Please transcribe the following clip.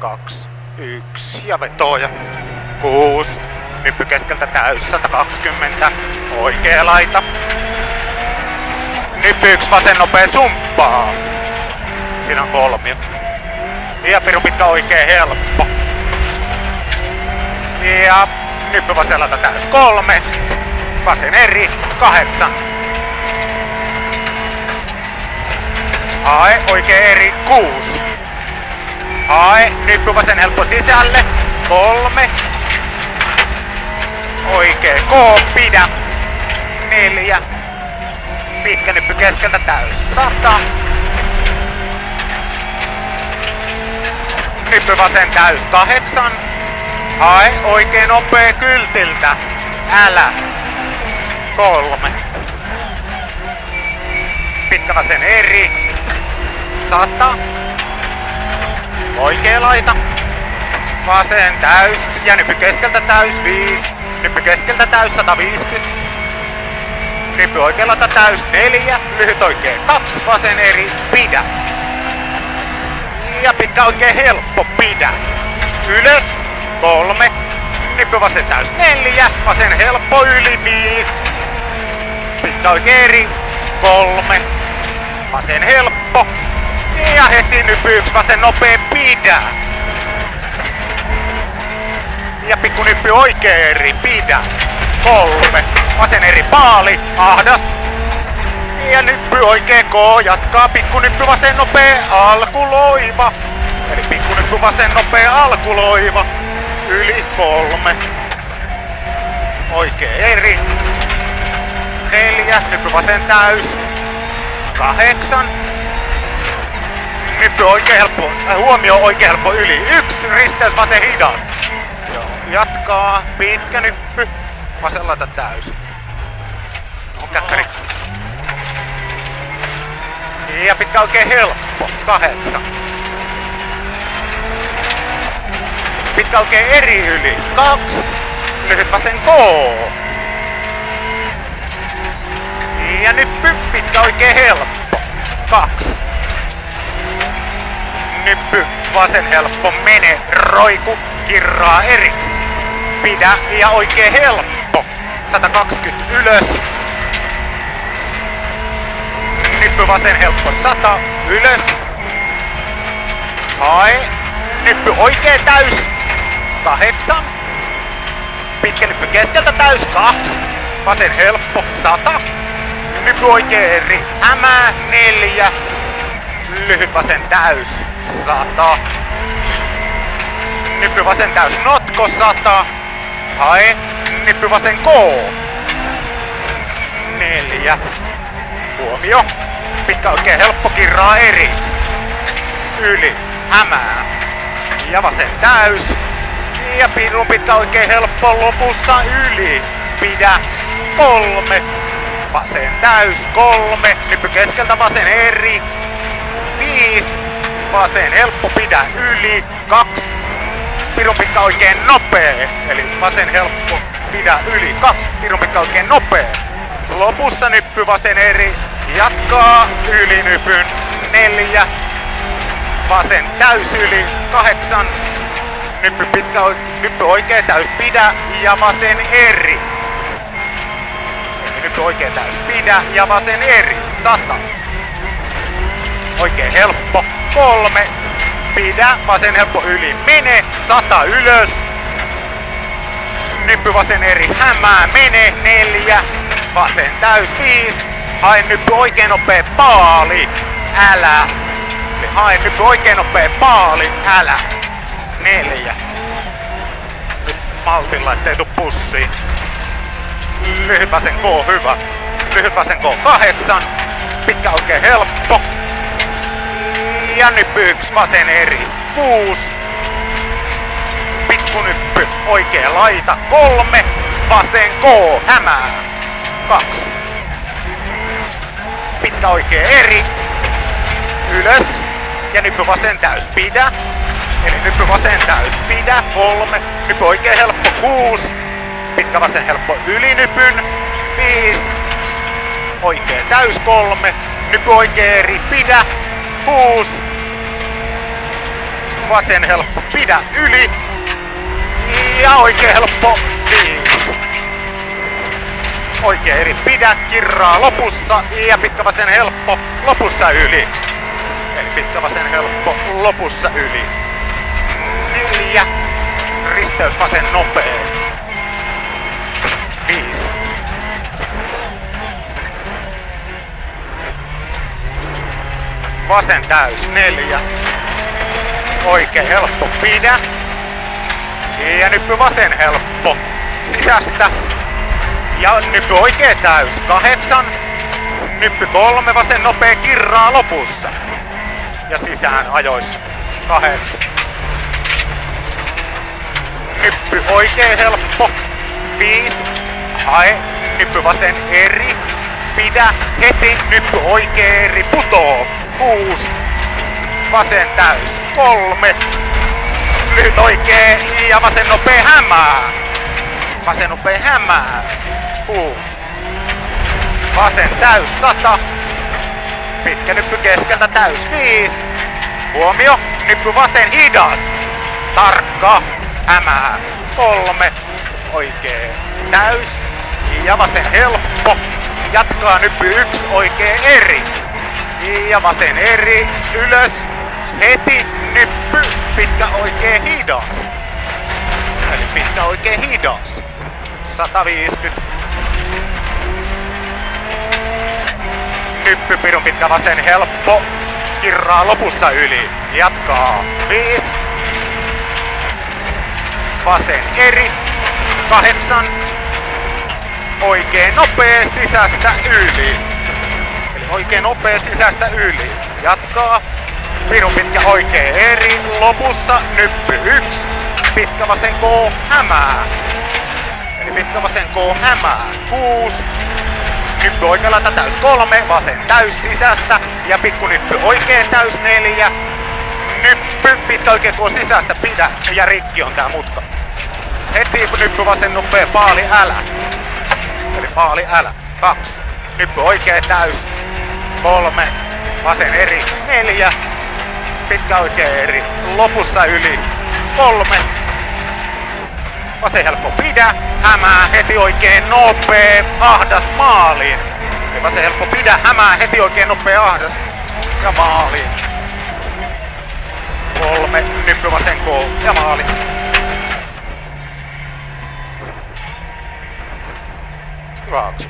2, 1 ja vetooja. 6. Nyppy keskeltä täys 120. Oikea laita. Nyppy 1 vasen nopea sumppaa. Siinä on 3. Ja pirun pitkä oikee helppo. Ja nyppy vasellalta täys 3. Vasen eri 8. Hae oikee eri 6. Hae nyppy vasen helppo sisälle 3. Oikee K pidä 4. Pitkä nyppy keskeltä täys 100. Nyppy vasen täys 8. Hae oikein nopee kyltiltä. Älä. 3. Pitkä vasen eri. 100. Oikea laita. Vasen täys. Ja nyppy keskeltä täys 5. Nyppy keskeltä täys 150. Nyppy oikea laita täys 4. Lyhyt oikee 2. Vasen eri. Pidä. Ja pitkä oikein helppo. Pidä. Ylös. 3. Nyppy vasen täys 4. Vasen helppo yli 5. Pitkä oikein eri. 3. Vasen helppo. Ja heti nyppy 1 vasen nopee pidä. Ja pikku nyppy oikein eri pidä. 3. Vasen eri paali. Ahdas. Ja nyppy oikein K jatkaa. Pikku nyppy vasen nopee alkuloiva. Eli pikku nyppy vasen nopea alkuloiva. Yli 3. Oikein eri. 4. Nyppy vasen täys. 8. Nyppy oikein helppo. Huomio oikein helppo yli 1. Risteys vasen hidas. Joo. Jatkaa. Pitkä nyppy. Vasen laita täys. On käkkäri. Ja pitkä oikein helppo. 8. Pitkä oikein eri yli 2. Lyhyt vasen K. Ja nyppy pitkä oikein helppo. 2. Nyppy vasen helppo mene. Roiku. Kirraa eriksi. Pidä ja oikein helppo. 120 ylös. Nyppy vasen helppo 100 ylös. Hae. Nyppy oikein täys. 8. Pitkä nyppy keskeltä täys 2. Vasen helppo 100. Nyppy oikein eri. Hämää 4. Lyhyt vasen täys 100. Nyppy vasen täys notko 100. Hae. Nyppy vasen K. 4. Huomio. Pitkä oikein helppo kirraa eriks. Yli. Hämää. Ja vasen täys. Ja pirun pitkä oikein helppo lopussa yli. Pidä. 3. Vasen täys 3. Nyppy keskeltä vasen eri. 5. Vasen helppo pidä yli. 2. Pirun pitkä oikein nopee. Eli vasen helppo pidä yli. 2. Pirun pitkä oikein nopee. Lopussa nyppy vasen eri. Jatkaa yli nypyn. 4. Vasen täys yli 8. Nyppy oikein täys pidä ja vasen eri. Eli nyppy oikein täys pidä ja vasen eri. 100. Oikein helppo. 3. Pidä. Vasen helppo yli. Mene. 100 ylös. Nyppy vasen eri. Hämää. Mene. 4. Vasen täys 5. Hae nyppy oikein nopea paali. Älä. Hae nyppy oikein nopea paali. Älä. 4. Nyt maltilla ettei tuu pussiin. Lyhyt vasen K hyvä. Lyhyt vasen K 8. Pitkä oikein helppo. Ja nyppy 1 vasen eri. 6. Pikku nyppy oikein laita. 3. Vasen K hämää. 2. Pitkä oikein eri. Ylös. Ja nyppy vasen täys pidä. Eli nyppy vasen täys pidä. 3. Nyppy oikein helppo 6. Pitkä vasen helppo yli nypyn. 5. Oikein täys 3. Nyppy oikein eri pidä. 6. vasen helppo, pidä yli. Ja oikein helppo, 5. Oikein eri, pidä, kirraa lopussa ja pitkä vasen helppo, lopussa yli. Eli pitkä vasen helppo, lopussa yli. 4. Risteys vasen nopee. 5. Vasen täys, 4. Oikein helppo, pidä. Ja nyppy vasen helppo, sisästä. Ja nyppy oikein täys, 8. Nyppy 3, vasen nopea, kirraa lopussa. Ja sisään ajoissa, 8. Nyppy oikein helppo, 5. Hae, nyppy vasen eri. Pidä, heti, nyppy oikein eri, putoo, 6. Vasen täys, 3. Lyhyt oikein ja vasen nopea hämää. Vasen nopea hämää, 6. Vasen täys, 100. Pitkä nyppy keskeltä täys, 5. Huomio, nyppy vasen hidas. Tarkka, hämää, 3. Oikein täys ja vasen helppo. Jatkaa nyppy 1, oikein eri. Ja vasen eri, ylös. Heti nyppy, pitkä oikein hidas. Eli pitkä oikein hidas. 150. Nyppy pirun pitkä vasen helppo. Kirraa lopussa yli. Jatkaa. 5. Vasen eri. 8. Oikein nopea sisästä yli. Eli oikein nopea sisästä yli. Jatkaa. Pirun pitkä oikein eri. Lopussa nyppy 1. Pitkä vasen K hämää. Eli pitkä vasen K hämää. 6. Nyppy oikealla täys 3. Vasen täys sisästä. Ja pikku nyppy oikein täys 4. Nyppy pitkä oikein K sisästä. Pidä. Ja rikki on tää mutka. Heti nyppy vasen nopea paali älä. Eli paali älä. 2. Nyppy oikein täys. 3. Vasen eri. 4. Pitkä oikein eri. Lopussa yli. 3. Vasen helppo pidä. Hämää heti oikein nopee. Ahdas maaliin. Eli vasen helppo pidä. Hämää heti oikein nopea ahdas. Ja maaliin. 3. Nyppy vasen K. Ja maali. Hyvä aksi.